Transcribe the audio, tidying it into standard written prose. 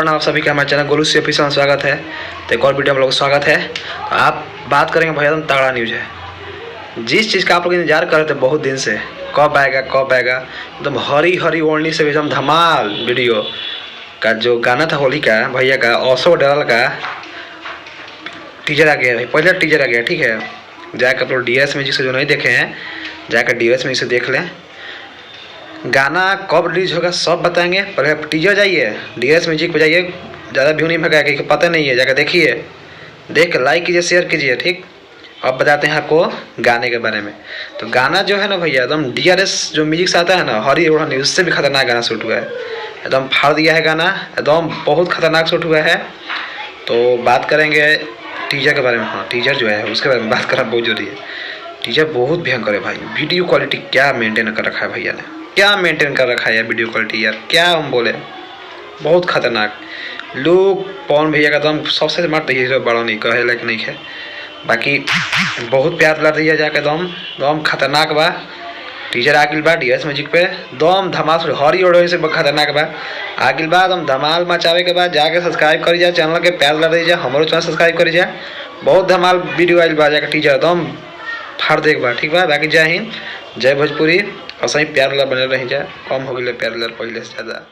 प्रणाम आप सभी का हमारे चैनल गोलू सी ऑफिशियल में स्वागत है। तो एक और वीडियो हम लोग का स्वागत है। तो आप बात करेंगे भैया एकदम तगड़ा न्यूज़ है, जिस चीज़ का आप लोग इंतजार कर रहे थे बहुत दिन से, कब आएगा एकदम हरी हरी ओढ़नी से एकदम धमाल वीडियो का जो गाना था होली का भैया का ऑसो डरल का टीजर आ गया है। पहले टीजर आ गया, ठीक है। जाकर आप लोग DS म्यूजिक से जो नहीं देखे हैं जाकर DS म्यूजिक से देख लें। गाना कब रिलीज होगा सब बताएंगे। पहले टीजर जाइए DS म्यूजिक पे जाइए, ज़्यादा व्यू नहीं भगा कि पता नहीं है, जाकर देखिए, देख लाइक कीजिए शेयर कीजिए, ठीक। अब बताते हैं आपको गाने के बारे में। तो गाना जो है ना भैया एकदम DRS जो म्यूजिक से आता है ना हरी ओढ़नी, उससे भी खतरनाक गाना शूट हुआ है। एकदम फाड़ दिया है गाना, एकदम बहुत खतरनाक शूट हुआ है। तो बात करेंगे टीजर के बारे में। हाँ, टीजर जो है उसके बारे में बात करना बहुत जरूरी है। टीजर बहुत भयंकर है भाई, वीडियो क्वालिटी क्या मेंटेन कर रखा है भैया ने, क्या मेंटेन कर रखा है यार वीडियो क्वालिटी, यार क्या हम बोले, बहुत खतरनाक। लोग पवन भैया का दम सबसे मत हीरो बड़ा नहीं कहे लायक नहीं है, बाकी बहुत प्यार लड़ रही है जाके दम दम खतरनाक बा। टीजर आगिल बा DS म्यूजिक पे दम धमाल हरी ओढ़ से खतरनाक बा आगिल बा दम धमाल मचावे के बाद जाके सब्सक्राइब करी जाए, चैनल के प्यार लड़ रही जाए, हमारो चैनल सब्सक्राइब करी जाए। बहुत धमाल वीडियो आइल बा जाके टीजर दम फाड़ देख बा, ठीक बा। बाकी जय हिंद जय भोजपुरी, और सही प्यार वाला बने रही जाए, कम हो गए प्यार वाला पहले से ज़्यादा।